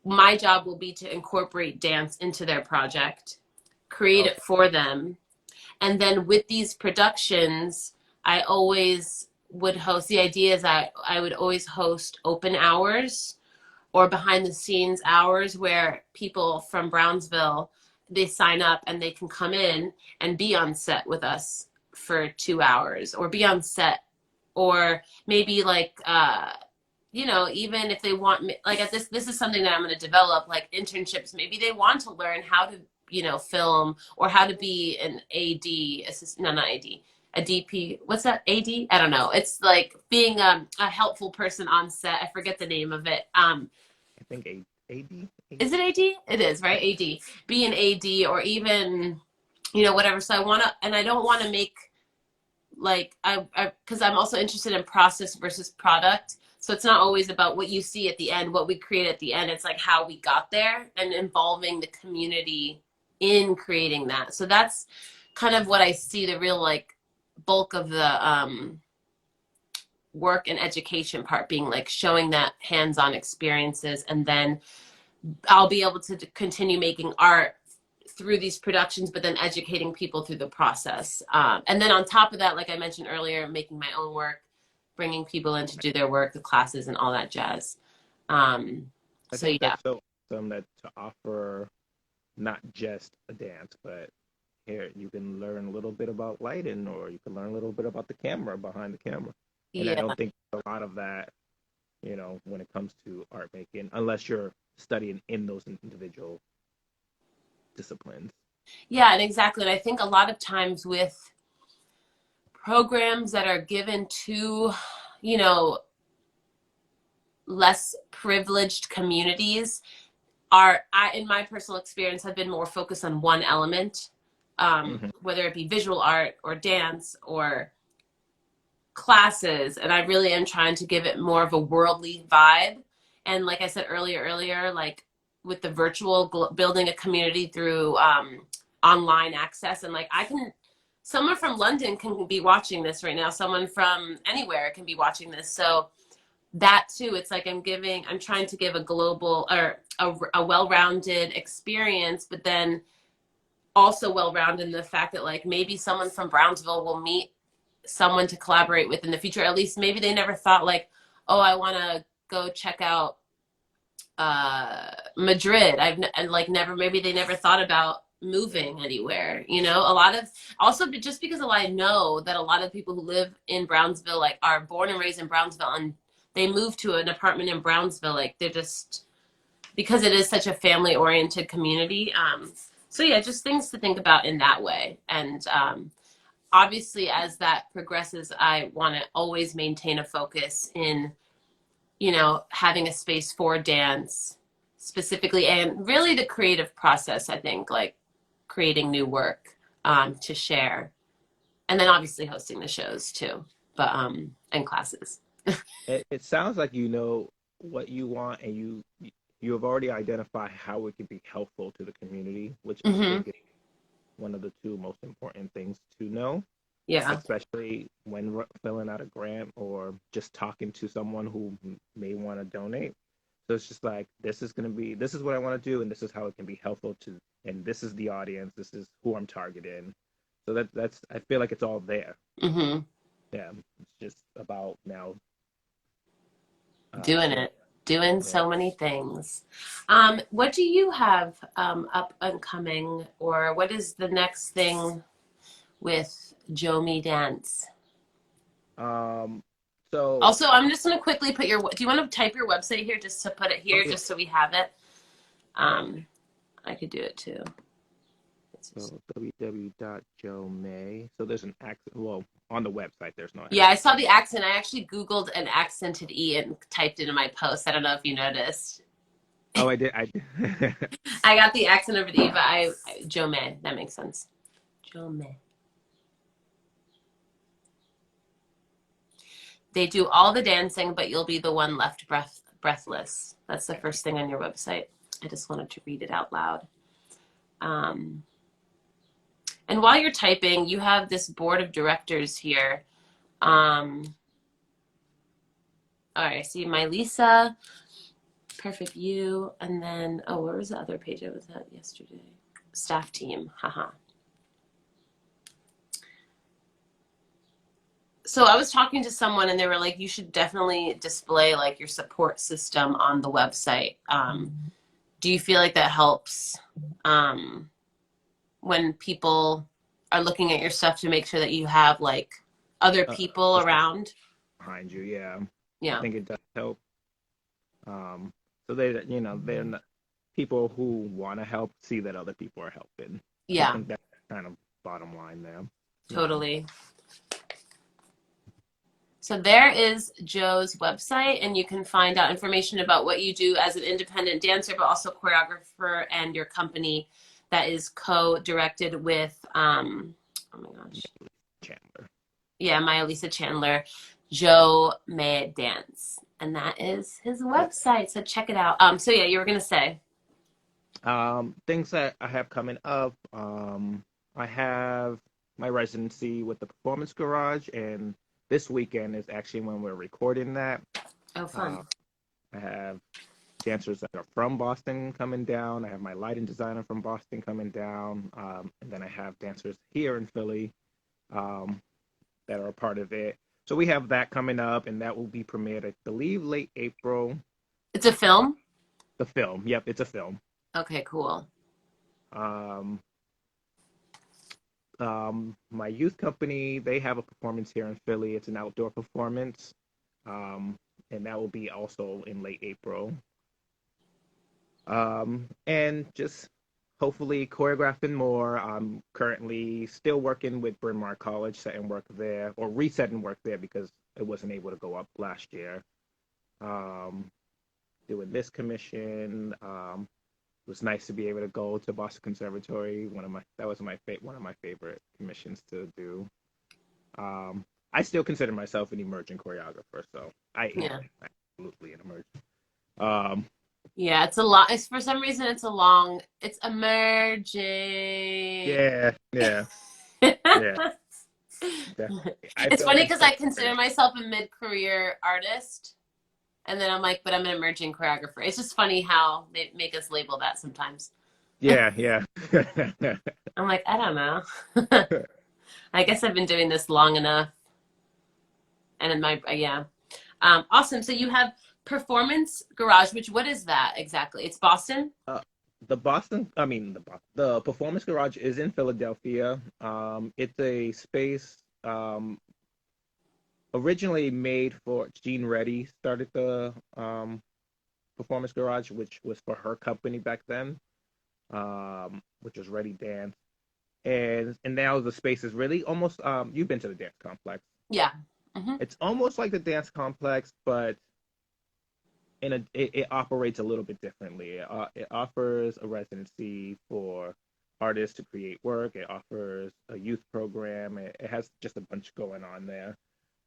my job will be to incorporate dance into their project, create it for them. And then with these productions, I always would host, the idea is that I would always host open hours or behind the scenes hours where people from Brownsville, they sign up and they can come in and be on set with us for 2 hours or be on set, or maybe like, you know, even if they want, like at this is something that I'm going to develop, like internships. Maybe they want to learn how to, you know, film or how to be an AD assistant, no, not AD, a DP. What's that? AD? I don't know. It's like being a helpful person on set. I forget the name of it. I think AD. Is it AD? It is, right? AD. Be an AD or even, you know, whatever. So I want to, and I don't want to make like, because I'm also interested in process versus product. So it's not always about what you see at the end, what we create at the end. It's like how we got there and involving the community in creating that. So that's kind of what I see the real like bulk of the work and education part being, like showing that hands-on experiences, and then I'll be able to continue making art through these productions, but then educating people through the process. And then on top of that, like I mentioned earlier, making my own work, bringing people in to do their work, the classes and all that jazz. I So think yeah. that's so awesome that to offer not just a dance, but here you can learn a little bit about lighting, or you can learn a little bit about the camera behind the camera. And I Yeah. don't think a lot of that, you know, when it comes to art making, unless you're studying in those individual disciplines. Yeah, and exactly. And I think a lot of times with programs that are given to, you know, less privileged communities are, in my personal experience, have been more focused on one element, Hmm. whether it be visual art or dance or classes. And I really am trying to give it more of a worldly vibe. And like I said earlier, like with the virtual, building a community through online access. And like I can, someone from London can be watching this right now. Someone from anywhere can be watching this. So that too, it's like I'm trying to give a global or a well-rounded experience, but then also well-rounded in the fact that like maybe someone from Brownsville will meet someone to collaborate with in the future. At least maybe they never thought like, oh, I want to go check out Madrid. And like never, maybe they never thought about moving anywhere, you know. A lot of, also just because I know that a lot of people who live in Brownsville like are born and raised in Brownsville and they move to an apartment in Brownsville, like they're just, because it is such a family oriented community. So yeah, just things to think about in that way. And obviously as that progresses, I want to always maintain a focus in, you know, having a space for dance specifically, and really the creative process. I think like creating new work to share, and then obviously hosting the shows too, but and classes. It sounds like you know what you want, and you have already identified how it can be helpful to the community, which I Hmm. think is one of the two most important things to know, Yeah. especially when filling out a grant or just talking to someone who may want to donate. So it's just like, this is what I want to do, and this is how it can be helpful to, and this is the audience, this is who I'm targeting. So that's I feel like it's all there. Hmm. Yeah, it's just about now. Doing Doing it, doing yeah. so many things. What do you have up and coming, or what is the next thing with Jo-Me Dance? Um. So Also, I'm just going to quickly put your, do you want to type your website here just to put it oh here, yeah. just so we have it? Um, I could do it too. So www.Jo-Me. So there's an accent. Well, on the website, there's no Yeah, I accent. saw the accent. I actually Googled an accented E and typed it in my post. I don't know if you noticed. Oh, I did. I did. I got the accent over the E, but Jo-Me. That makes sense. Jo-Me. They do all the dancing, but you'll be the one left breathless. That's the first thing on your website. I just wanted to read it out loud. And while you're typing, you have this board of directors here. All right, I see my Lisa, Perfect You, and then, oh, where was the other page I was at yesterday? Staff team, haha. So I was talking to someone and they were like, you should definitely display like your support system on the website. Do you feel like that helps when people are looking at your stuff to make sure that you have like other people around? Behind you, yeah. I Yeah. think it does help. So they're not, people who want to help see that other people are helping. I Yeah, think that's kind of bottom line there. totally. So there is Joe's website, and you can find out information about what you do as an independent dancer, but also choreographer, and your company that is co-directed with, oh my gosh. Chandler. Yeah, Maya Lisa Chandler, Jo-Me Dance. And that is his website. So check it out. So yeah, you were gonna say. Things that I have coming up. I have my residency with the Performance Garage, and this weekend is actually when we're recording that. Oh, Uh, fun. I have dancers that are from Boston coming down. I have my lighting designer from Boston coming down, and then I have dancers here in Philly that are a part of it. So we have that coming up, and that will be premiered, I believe, late April. It's a film? The film, yep, it's a film. Okay, cool. Um, my youth company, they have a performance here in Philly. It's an outdoor performance, and that will be also in late April. And just hopefully choreographing more. I'm currently still working with Bryn Mawr College, setting work there, or resetting work there because it wasn't able to go up last year. Um, Doing this commission. It was nice to be able to go to Boston Conservatory. That was one of my favorite commissions to do. I still consider myself an emerging choreographer, so I am Yeah. absolutely an emerging. Um, Yeah, it's a lot. It's for some reason it's emerging. yeah, yeah, yeah, definitely. I It's feel like funny I'm because still I consider learning. myself a mid-career artist, and then I'm like, but I'm an emerging choreographer. It's just funny how they make us label that sometimes. Yeah, yeah. I'm like, I don't know. I guess I've been doing this long enough, and in my yeah. Awesome. So you have Performance Garage, which what is that exactly? It's Boston? uh, the Performance Garage is in Philadelphia. It's a space originally made for Jean Reddy started the Performance Garage, which was for her company back then, which was Ready Dance. And now the space is really almost you've been to the dance complex. Yeah. Hmm. It's almost like the dance complex, but it operates a little bit differently. It offers a residency for artists to create work. It offers a youth program. It has just a bunch going on there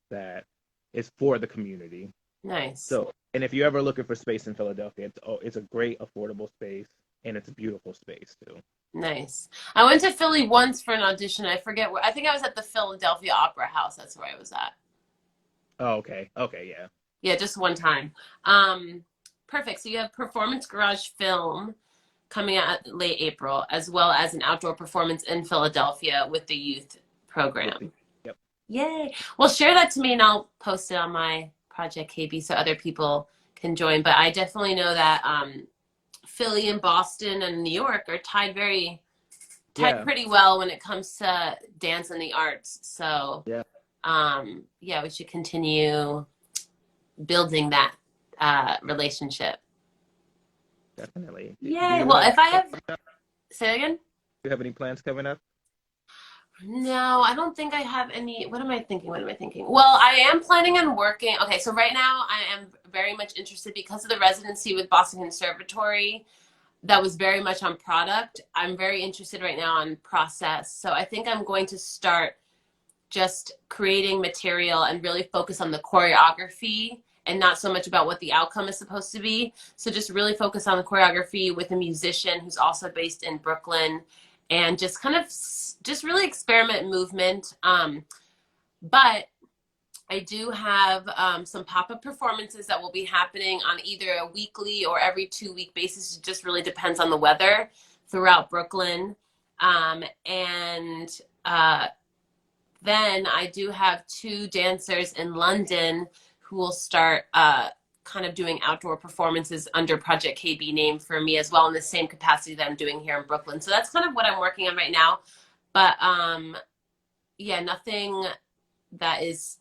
that is for the community. Nice. So, and if you're ever looking for space in Philadelphia, it's a great affordable space, and it's a beautiful space too. Nice. I went to Philly once for an audition. I forget where. I think I was at the Philadelphia Opera House. That's where I was at. Oh, okay, okay, yeah, Yeah, just one time. Um, Perfect. So you have Performance Garage Film coming out late April, as well as an outdoor performance in Philadelphia with the youth with the program. yep, Yay. Well, share that to me and I'll post it on my Project.KB so other people can join. But I definitely know that Philly and Boston and New York are tied yeah, pretty well when it comes to dance and the arts. So yeah, yeah, we should continue building that relationship. definitely. Do Yay. you Well, have if I have, say it again. you have any plans coming up? No, I don't think I have any. What am I thinking? What am I thinking? Well, I am planning on working. Okay, so right now I am very much interested because of the residency with Boston Conservatory that was very much on product. I'm very interested right now on process. So I think I'm going to start just creating material and really focus on the choreography and not so much about what the outcome is supposed to be. So just really focus on the choreography with a musician who's also based in Brooklyn and just kind of just really experiment movement. But I do have some pop-up performances that will be happening on either a weekly or every 2 week basis. It just really depends on the weather throughout Brooklyn. And then I do have two dancers in London who will start kind of doing outdoor performances under Project.KB name for me as well in the same capacity that I'm doing here in Brooklyn. So that's kind of what I'm working on right now. But yeah, nothing that is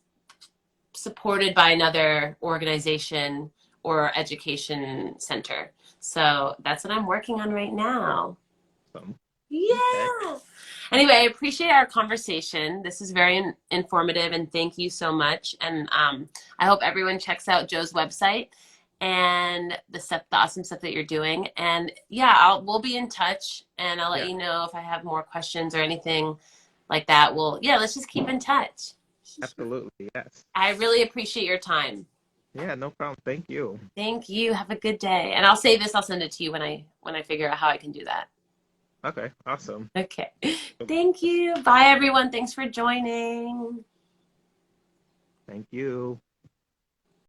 supported by another organization or education center. So that's what I'm working on right now. Some. Okay. Yeah. Anyway, I appreciate our conversation. This is very informative, and thank you so much. And I hope everyone checks out Joe's website and the awesome stuff that you're doing. And yeah, we'll be in touch, and I'll let Yeah, you know if I have more questions or anything like that. Yeah, let's just keep in touch. absolutely. Yes. I really appreciate your time. Yeah, no problem. Thank you. Thank you. Have a good day. And I'll save this. I'll send it to you when I figure out how I can do that. Okay, awesome. Okay. Thank you. Bye, everyone. Thanks for joining. Thank you.